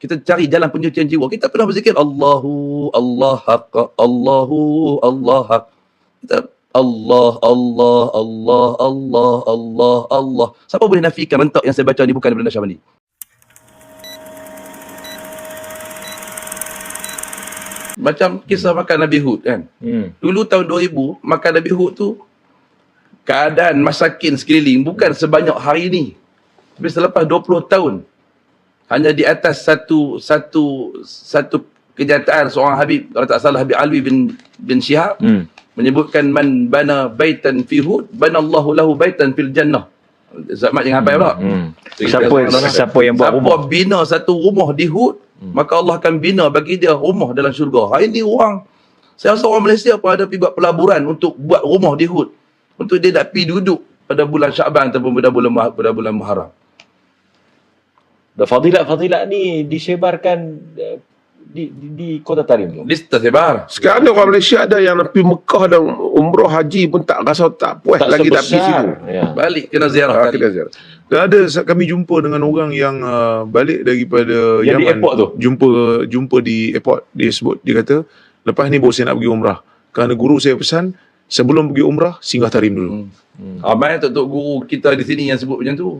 Kita cari jalan pencucian jiwa. Kita pernah berzikir Allahu Allah haq, Allahu Allah haq. Kita Allah Allah Allah Allah Allah Allah. Siapa boleh nafikan rentak yang saya baca ni bukan daripada Nasyabandi? Macam kisah makan Nabi Hud kan. Dulu tahun 2000 makan Nabi Hud tu keadaan masakin sekeliling bukan sebanyak hari ni. Tapi selepas 20 tahun hanya di atas satu kenyataan seorang Habib, kalau tak salah Habib Alwi bin Syihab menyebutkan man bana baitan fi Hud banallahu lahu baitan fil jannah. Zaman jangan hafal pula. Siapa yang buat rumah? Siapa bina satu rumah di Hud, maka Allah akan bina bagi dia rumah dalam syurga. Hari ni orang, saya rasa orang Malaysia pun ada pergi buat pelaburan untuk buat rumah di Hud, untuk dia nak pergi duduk pada bulan Syaban ataupun pada bulan Muharram. Dan fadilat-fadilat ni disebarkan di Kota Tarim tu. Tersebar. Sekarang ni orang Malaysia ada yang pergi Mekah dan umrah haji pun tak rasa tak puas lagi tak pergi situ. Ya. Balik kena ziarah Kena ziarah. Dan ada kami jumpa dengan orang yang balik daripada yang Yaman. di airport tu. Jumpa di airport, dia sebut, dia kata lepas ni baru saya nak pergi umrah. Kerana guru saya pesan sebelum pergi umrah singgah Tarim dulu. Abang tok guru kita di sini yang sebut macam tu.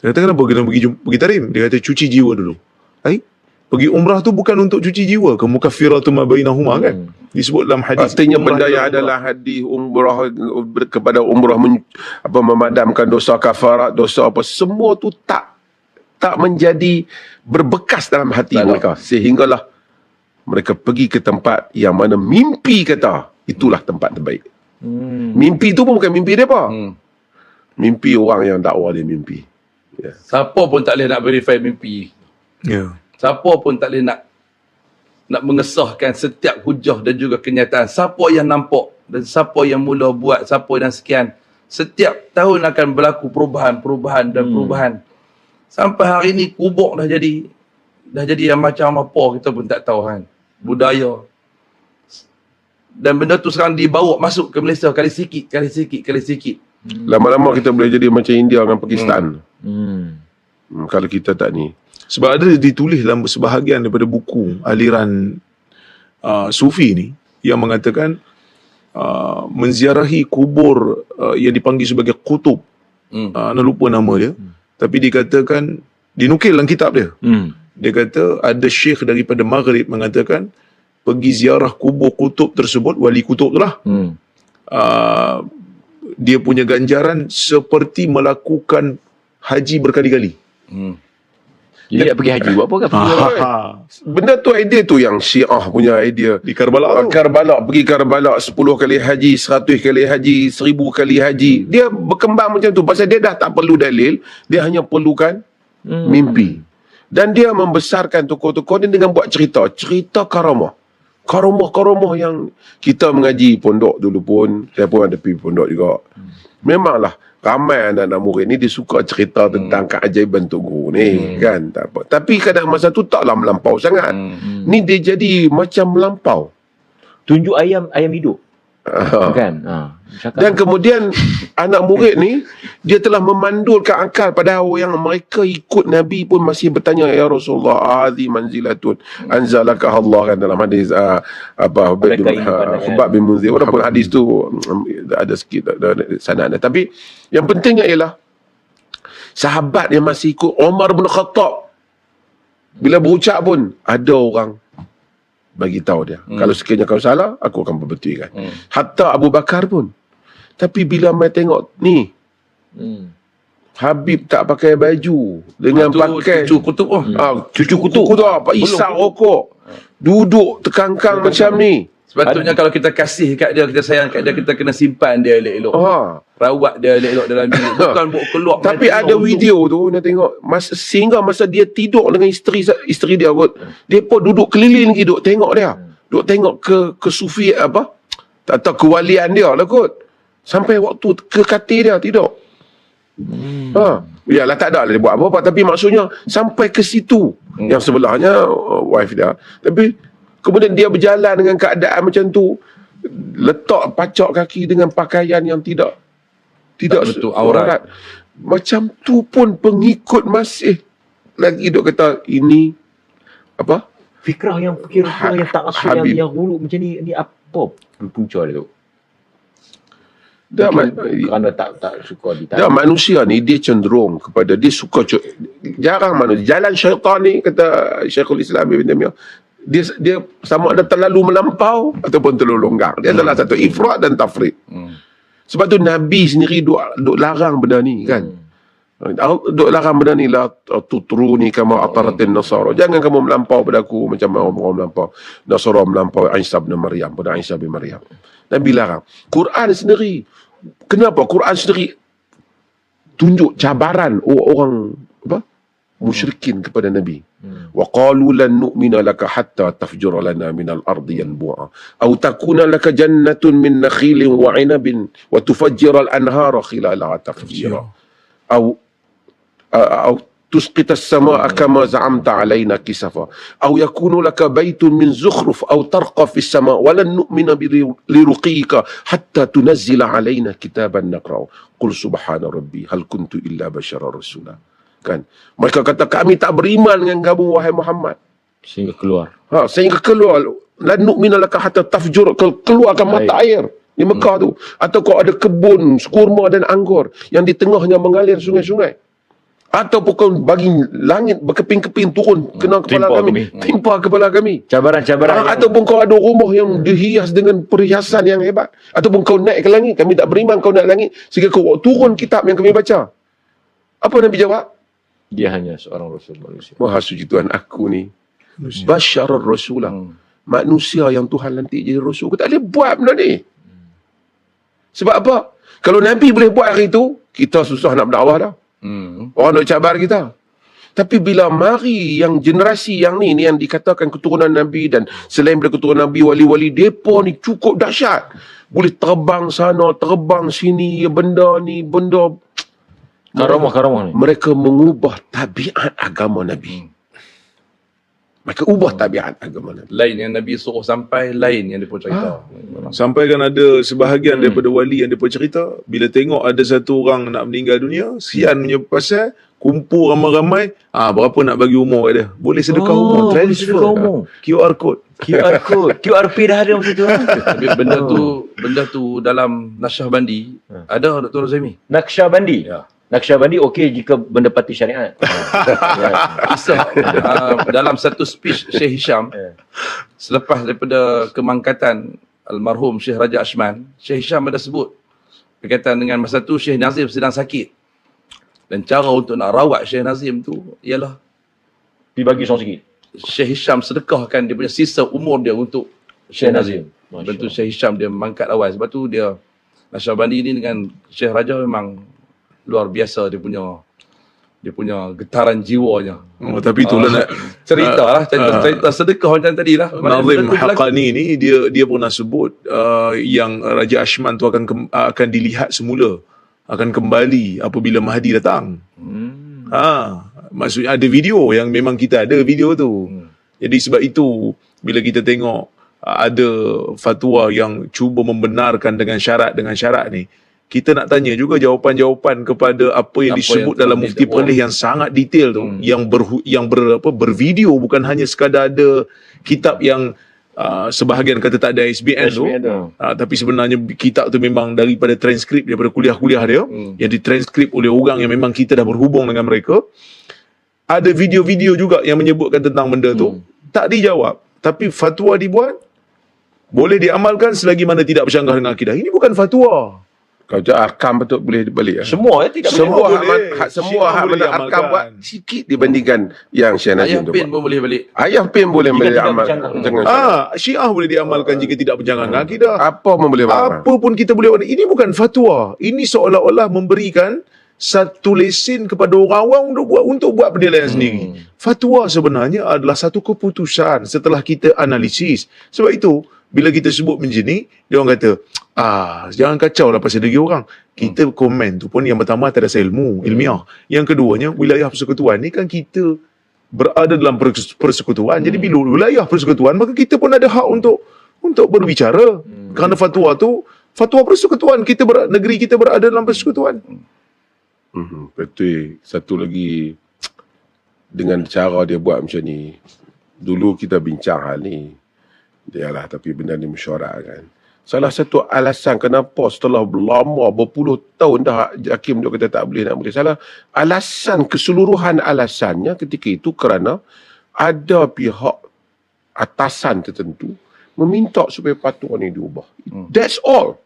Dia kata kenapa kena pergi Tarim? Dia kata cuci jiwa dulu. Pergi umrah tu bukan untuk cuci jiwa, kemukaffiratu ma bainahuma kan. Disebut dalam hadis. Artinya benda yang adalah hadis umrah kepada umrah memadamkan dosa kafarat, dosa apa, semua tu tak menjadi berbekas dalam hati mereka, sehinggalah mereka pergi ke tempat yang mana mimpi kata itulah tempat terbaik. Mimpi tu pun bukan mimpi mereka. Mimpi orang yang dakwah dia mimpi. Siapa pun tak boleh nak verify mimpi. Siapa pun tak boleh nak mengesahkan setiap hujah dan juga kenyataan. Siapa yang nampak dan siapa yang mula buat, siapa dan sekian. Setiap tahun akan berlaku perubahan dan perubahan. Sampai hari ni kubur dah jadi yang macam apa kita pun tak tahu kan. Budaya. Dan benda tu sekarang dibawa masuk ke Malaysia kali sikit. Lama-lama kita boleh jadi macam India dengan Pakistan. Kalau kita tak ni. Sebab ada ditulis dalam sebahagian daripada buku aliran Sufi ni yang mengatakan menziarahi kubur yang dipanggil sebagai kutub. Nak lupa nama dia. Tapi dikatakan, dinukil dalam kitab dia. Dia kata ada syekh daripada Maghrib mengatakan pergi ziarah kubur kutub tersebut, wali kutub tu lah. Dia punya ganjaran seperti melakukan haji berkali-kali. Jadi nak pergi haji buat apa kan? Benda tu idea tu yang Syiah punya idea. Di Karbala. Pergi Karbala 10 kali haji, 100 kali haji, 1000 kali haji. Dia berkembang macam tu pasal dia dah tak perlu dalil, dia hanya perlukan mimpi. Dan dia membesarkan tokoh-tokoh ni dengan buat cerita karamah yang kita mengaji pondok dulu pun, saya pun ada pergi pondok juga. Memanglah ramai anak-anak murid ni dia suka cerita tentang keajaiban Tok Guru ni kan, tak apa. Tapi kadang masa tu taklah melampau sangat. Ni dia jadi macam melampau. Tunjuk ayam hidup. Kan? Dan kemudian anak murid ni dia telah memandulkan akal pada yang mereka ikut Nabi pun masih bertanya, ya Rasulullah, hadhi manzilatun anzalaka Allah, kan, dalam hadis Khubbab bin Munzir. Walaupun hadis tu ada sikit sanadnya, tapi yang pentingnya ialah sahabat yang masih ikut Umar bin Khattab bila berucap pun ada orang bagi tahu dia. Kalau sekiranya kau salah, aku akan perbetulkan. Hatta Abu Bakar pun. Tapi bila mai tengok ni, Habib tak pakai baju dengan pakai cucu kutub. Cucu kutub tu apa? Isap rokok. Duduk terkangkang macam ni. Sepatutnya kalau kita kasih kat dia, kita sayang kat dia, kita kena simpan dia elok-elok. Rawat dia elok-elok dalam bilik. Bukan bawa keluar. Tapi ada video tu, nak tengok sehingga masa dia tidur dengan isteri dia kot, dia pun duduk keliling lagi, duduk tengok dia. Duduk tengok ke sufi apa? Tak tahu kewalian dia lah kot. Sampai waktu ke katil dia tidur. Yalah, tak ada lah dia buat apa-apa, tapi maksudnya sampai ke situ. Yang sebelahnya wife dia. Tapi kemudian dia berjalan dengan keadaan macam tu, letak pacak kaki dengan pakaian yang tidak betul aurat. Macam tu pun pengikut masih lagi duk kata ini apa? Fikrah yang tak asal Habib. yang hulu macam ni apa punca dia tu? Dah, Kerana tak suka dah manusia ni dia cenderung kepada dia suka jarang manusia jalan syaitan ni kata Syekhul Islam Ibn Taimiyah, dia sama ada terlalu melampau ataupun terlalu longgar. Dia salah satu ifrat dan tafrid. Sebab tu Nabi sendiri duk larang benda ni kan. Duk larang benda ni, la tutruni kama ataratin nasara. Jangan kamu melampau pada aku macam orang melampau Nasara melampau Isa bin Maryam, pada Isa bin Maryam. Nabi larang. Quran sendiri, kenapa Quran sendiri tunjuk cabaran orang apa? Musyrikin kepada Nabi. Wa qalu lan nu'mina laka hatta tafjura lana minal ardi yanbu'a aw takuna laka jannatun min nakhilin wa 'inabin wa tufajjira al-anhara khilalaha tafjira aw tusqita as-samaa'a kama za'amta 'alaina kisafa aw yakunu laka baytun min zukhruf aw tarqa fi as-sama' wa lan nu'mina liruqika hatta tunazzila 'alaina kitaban naqra'u qul subhana rabbi hal kuntu illa basyaran rasula. Kan? Mereka kata kami tak beriman dengan kamu wahai Muhammad. sehingga keluar. Sehingga keluar la nu'mina laka hatta tafjur, keluarkan mata air di Mekah tu. Atau kau ada kebun kurma dan anggur yang di tengahnya mengalir sungai-sungai. Ataupun kau bagi langit berkeping-keping turun kena kepala kami, timpa kepala kami. Cabaran-cabaran. Ataupun kau ada rumah yang dihias dengan perhiasan yang hebat. Ataupun kau naik ke langit, kami tak beriman kau naik langit sehingga kau turun kitab yang kami baca. Apa Nabi jawab? Dia hanya seorang rasul manusia. Maha suci Tuhan aku ni basyarur rasulah, manusia yang Tuhan lantik jadi rasul. Aku tak boleh buat benda ni. Sebab apa? Kalau Nabi boleh buat hari tu, kita susah nak berdakwah dah. Orang nak cabar kita. Tapi bila mari yang generasi yang ni yang dikatakan keturunan Nabi dan selain daripada keturunan Nabi, wali-wali depa ni cukup dahsyat. Boleh terbang sana, terbang sini, benda ni, benda Karamah ni. mereka mengubah tabiat agama Nabi. Mereka ubah tabiat agama Nabi. Lain yang Nabi suruh sampai, lain yang dia pun cerita. Sampai kan ada sebahagian daripada wali yang mereka cerita, bila tengok ada satu orang nak meninggal dunia, sian punya pasal, kumpul ramai-ramai, berapa nak bagi umur kat dia? Boleh sedekah umur, boleh sedekah transfer, umur. QR code. QR code. QRP dah ada masa tu. Tapi benda tu dalam Nasyahbandi ada Dr. Zaimi. Naqsyabandi. Ya. Naqsyabandi okey jika mendapati syariat. Kisah dalam satu speech Syekh Hisham selepas daripada kemangkatan almarhum Syekh Raja Ashman, Syekh Hisham ada sebut berkaitan dengan masa tu Syekh Nazim sedang sakit. Dan cara untuk nak rawat Syekh Nazim tu ialah Dibagi seorang sikit. Syekh Hisham sedekahkan dia punya sisa umur dia untuk Syekh Nazim. Lepas tu Syekh Hisham dia mangkat awal. Sebab tu dia Nasyahbandi ni dengan Syekh Raja memang luar biasa dia punya getaran jiwanya. Tapi itulah nak Cerita lah, cerita sedekah macam tadi lah. Nazim Haqqani ni dia pernah sebut yang Raja Ashman tu akan dilihat semula, akan kembali apabila Mahdi datang. Maksudnya ada video yang memang kita ada video tu. Jadi sebab itu bila kita tengok ada fatwa yang cuba membenarkan dengan syarat ni, kita nak tanya juga jawapan-jawapan kepada apa yang disebut dalam Mufti Perlis yang sangat detail tu, yang bervideo, bukan hanya sekadar ada kitab yang sebahagian kata tak ada SBN tu, tapi sebenarnya kitab tu memang daripada transkrip daripada kuliah-kuliah dia yang ditranskrip oleh orang yang memang kita dah berhubung dengan mereka. Ada video-video juga yang menyebutkan tentang benda tu, tak dijawab, tapi fatwa dibuat, boleh diamalkan selagi mana tidak bercanggah dengan akidah. Ini bukan fatwa. Kalau tu arkam betul boleh balik. Semua tidak Semua boleh. hak mana arkam buat sikit dibandingkan yang Syekh Ayah Nazim tu pin buat. pun boleh balik. Ayah pin boleh tidak amal. bercanggah. Syiah boleh diamalkan jika tidak bercanggah dengan akidah. Apa pun boleh buat. Apa pun kita boleh buat. Ini bukan fatwa. Ini seolah-olah memberikan satu lesen kepada orang awam untuk buat penilaian sendiri. Fatwa sebenarnya adalah satu keputusan setelah kita analisis. Sebab itu bila kita sebut macam ni, dia orang kata, jangan kacau lah pasal diri orang. Kita komen tu pun yang pertama atas dasar ilmiah. Yang keduanya, wilayah persekutuan ni kan kita berada dalam persekutuan. Jadi bila wilayah persekutuan, maka kita pun ada hak untuk berbicara. Kerana fatwa persekutuan, negeri kita berada dalam persekutuan. Betul. Satu lagi dengan cara dia buat macam ni. Dulu kita bincang hal ni. Yalah, tapi benda ni mesyuarat kan. Salah satu alasan kenapa setelah lama berpuluh tahun dah hakim dia kata tak boleh, nak boleh. Salah alasan, keseluruhan alasannya ketika itu kerana ada pihak atasan tertentu meminta supaya fatwa ni diubah. That's all.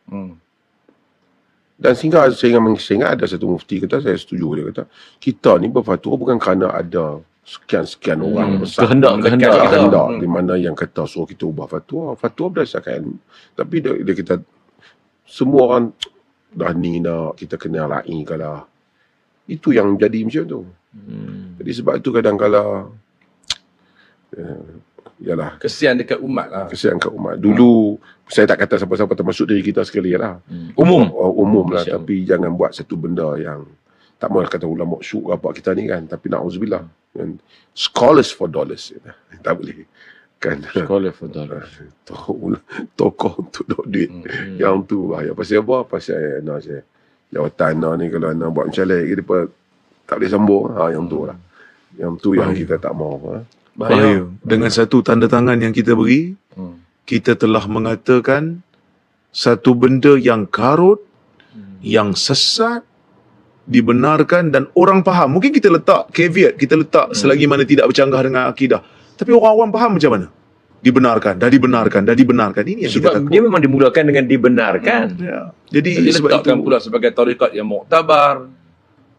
Dan sehingga saya ingat ada satu mufti kata, saya setuju, dia kata kita ni berfatwa bukan kerana ada sekian-sekian orang besar kehendak di mana yang kata suruh kita ubah fatwa berdasarkan ilmu. Tapi dia kata semua orang dah ni nak kita kena raih kalah. Itu yang jadi macam tu. Jadi sebab itu kadang-kadang yalah, Kesian dekat umat lah. kesian kat umat. Dulu saya tak kata siapa-siapa, termasuk diri kita sekali lah. Umum lah, tapi jangan buat satu benda yang tak mahu kata ulama syuk apa kita ni kan, tapi na'udzubillah. Scholars for dollars. Tak boleh. Kan. Scholar for dollars. Tokoh untuk duit. Yang tu bahaya. Pasal apa? Pasal saya jawatan ni kalau nak buat macam lagi dia tak boleh sambung. Yang tu lah. Yang tu yang kita tak mahu. Bahaya. Dengan satu tanda tangan yang kita beri, kita telah mengatakan satu benda yang karut, yang sesat, dibenarkan dan orang faham. Mungkin kita letak caveat, kita letak selagi mana tidak bercanggah dengan akidah. Tapi orang awam faham macam mana? Dibenarkan. Ini yang kita Sebab takut. dia memang dimulakan dengan dibenarkan. Ya. Jadi Jadi sebab letakkan itu pula sebagai tarikat yang muktabar,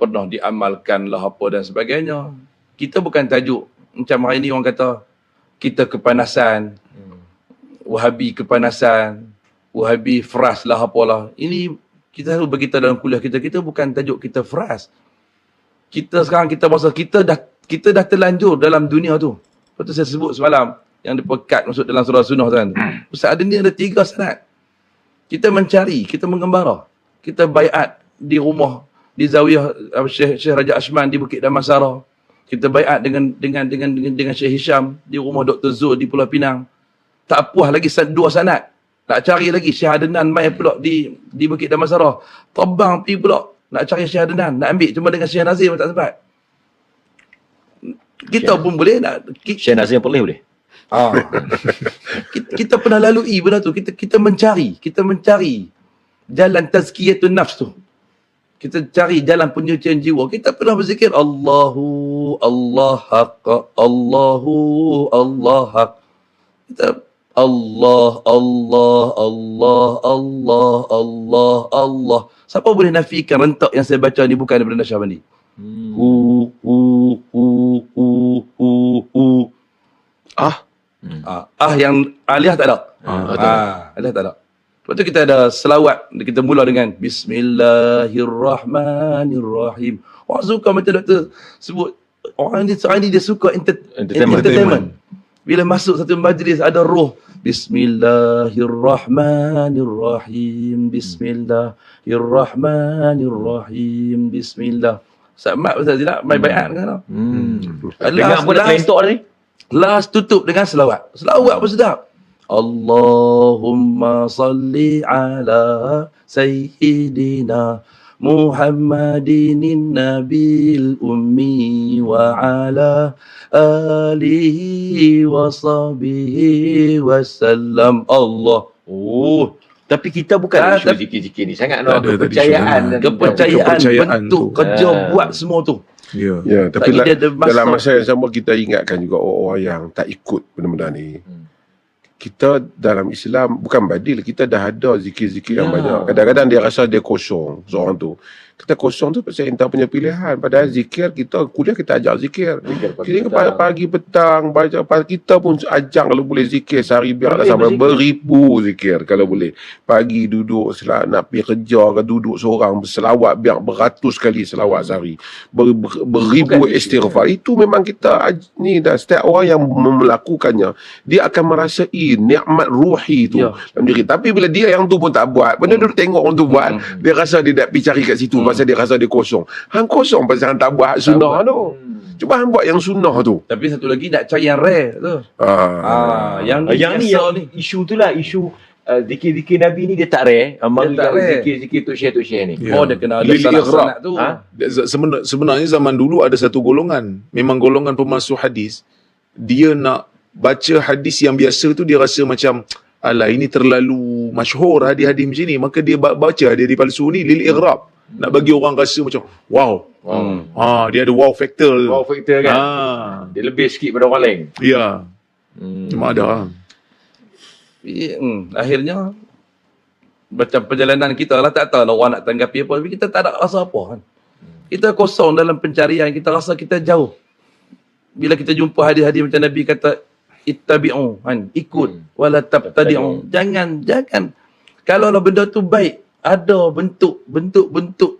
pernah diamalkan lah apa dan sebagainya. Kita bukan tajuk macam hari ni orang kata kita kepanasan, Wahabi kepanasan, Wahabi fras lah apalah. Ini kita selalu beritahu dalam kuliah kita bukan tajuk kita fras. Kita sekarang kita masa kita dah terlanjur dalam dunia tu. Lepas tu saya sebut semalam yang dipekat masuk dalam surah sunnah kan. Ustaz, ada ni ada 3 sanad. Kita mencari, kita mengembara. Kita baiat di rumah di zawiyah Syekh Raja Ashman di Bukit Damansara. Kita baiat dengan Syekh Hisham di rumah Dr. Zul di Pulau Pinang. Tak puas lagi 2 sanad. Nak cari lagi Syekh Adnan mai pula di Bukit Damansara. Terbang pergi pula nak cari Syekh Adnan, nak ambil cuma dengan Syekh Nazim tak sempat. Kita pun boleh nak Syekh Nazim boleh. kita pernah lalui benda tu. Kita mencari jalan tazkiyatun nafs tu. Kita cari jalan penyucian jiwa. Kita pernah berzikir Allahu Allah haq, Allahu Allah haq. Kita Allah, Allah, Allah, Allah, Allah, Allah. Siapa boleh nafikan rentak yang saya baca ni bukan daripada Nasyabandi? Yang aliyah tak ada. Aliyah tak ada. Lepas tu kita ada selawat. Kita mula dengan Bismillahirrahmanirrahim. Orang suka macam doktor sebut. Orang ni dia suka entertainment. Bila masuk satu majlis ada roh. Bismillahirrahmanirrahim. Bismillahirrahmanirrahim. Bismillah. Sama Ustaz Zila mai baiat kan? Dengar pun dah kelentok ni. Last tutup dengan selawat. Selawat pun sedap. Allahumma salli ala sayyidina Muhammadin nabil ummi wa ala alihi wa sahbihi wasallam. Allah. Tapi kita bukan isu zikir-zikir ni. Sangat nak kepercayaan. Kepercayaan bentuk kerja buat semua tu. Ya, tapi dalam masa yang sama kita ingatkan juga orang yang tak ikut benda-benda ni. Kita dalam Islam bukan badil, kita dah ada zikir-zikir yang banyak. Kadang-kadang dia rasa dia kosong, seorang tu. Kita kosong tu pasal entah punya pilihan. Padahal zikir, kita kuliah kita ajak zikir. Kita pagi petang, baca, kita pun ajak kalau boleh zikir sehari biarlah sampai beribu zikir kalau boleh. Pagi duduk, nak pergi kerja ke duduk seorang, berselawat biar beratus kali selawat sehari. Beribu istighfar. Itu memang kita, ni dah setiap orang yang melakukannya, dia akan merasai nikmat ruhi tu dalam diri. Tapi bila dia yang tu pun tak buat, benda dia tengok orang tu buat, dia rasa dia tak pergi cari kat situ pasal dia rasa dia kosong. Hang kosong pasal hang tak buat sunnah tu. Cuba hang buat yang sunnah tu. Tapi satu lagi nak cari yang rare tu. Yang ni isu tu lah, isu zikir-zikir Nabi ni dia tak rare. Mari tak rare. zikir-zikir Tok Syekh ni. Ya. Oh, dia kena ada Lil sanad-sanad tu. Ha? Sebenarnya zaman dulu ada satu golongan, memang golongan pemasuk hadis, dia nak baca hadis yang biasa tu dia rasa macam alah ini terlalu masyhur hadis-hadis macam ni, maka dia baca hadis palsu ni lil ighrab, nak bagi orang rasa macam wow. Dia ada wow factor. Wow factor kan. Dia lebih sikit pada orang lain. Ya. Memang ada. Akhirnya macam perjalanan kita lah, tak tahu lah orang nak tanggapi apa, tapi kita tak ada rasa apa kan. Kita kosong dalam pencarian, kita rasa kita jauh. Bila kita jumpa hadis-hadis macam Nabi kata ittabi'u kan, ikut wala tabtadi'u. Jangan. Kalau lah benda tu baik, ada bentuk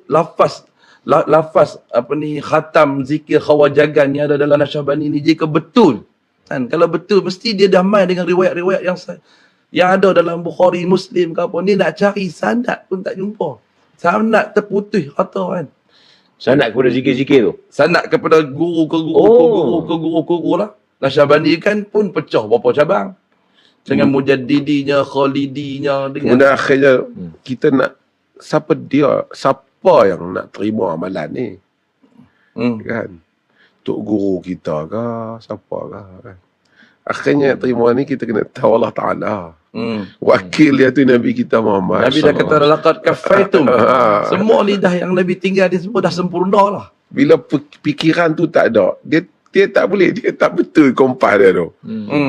lafaz apa ni, khatam zikir khawajagan yang ada dalam Nasyabani ni, jika betul kan, kalau betul mesti dia damai dengan riwayat-riwayat yang ada dalam Bukhari, Muslim ke apa. Ni nak cari sanad pun tak jumpa. Sanad terputus kata kan. Sanad kepada zikir-zikir tu. Sanad kepada guru ke guru lah. Nasyabani kan pun pecah berapa cabang. Dengan Mujaddidinya, Khalidinya, dengan Kemudian akhirnya kita nak siapa yang nak terima amalan ni, kan? Tok guru kita ke, siapa ke, kan? Akhirnya terima ni kita kena tahu Allah Ta'ala. Wakil dia tu Nabi kita Muhammad. Nabi dah kata laqad kafaitum. Semua lidah yang Nabi tinggal dia semua dah sempurna lah. Bila fikiran tu tak ada, dia tak boleh, dia tak betul kompas dia tu.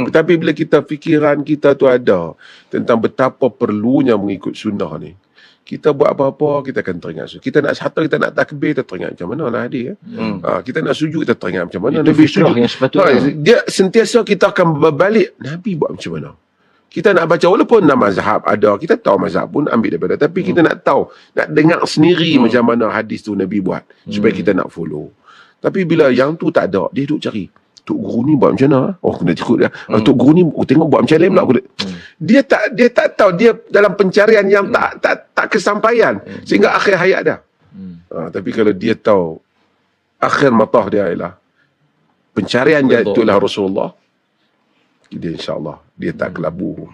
Tapi bila fikiran kita tu ada tentang betapa perlunya mengikut sunnah ni, kita buat apa-apa kita akan teringat. Kita nak takbir, kita teringat macam mana lah dia. Kita nak sujud, kita teringat macam mana itu Nabi fitrah sujud. yang sepatutnya. Dia sentiasa kita akan berbalik Nabi buat macam mana. Kita nak baca, walaupun nama mazhab ada, kita tahu mazhab pun ambil daripada, tapi kita nak tahu, nak dengar sendiri macam mana hadis tu Nabi buat, supaya kita nak follow. Tapi bila yang tu tak ada, dia duduk cari, Tok Guru ni buat macam mana? Oh, kena ikut dia. Tok Guru ni tengok buat macam lain pula. Dia tak tahu, dia dalam pencarian yang tak kesampaian, sehingga akhir hayat dia. Tapi kalau dia tahu akhir matah dia ialah pencarian dia itulah Rasulullah, dia insya-Allah dia tak kelabu.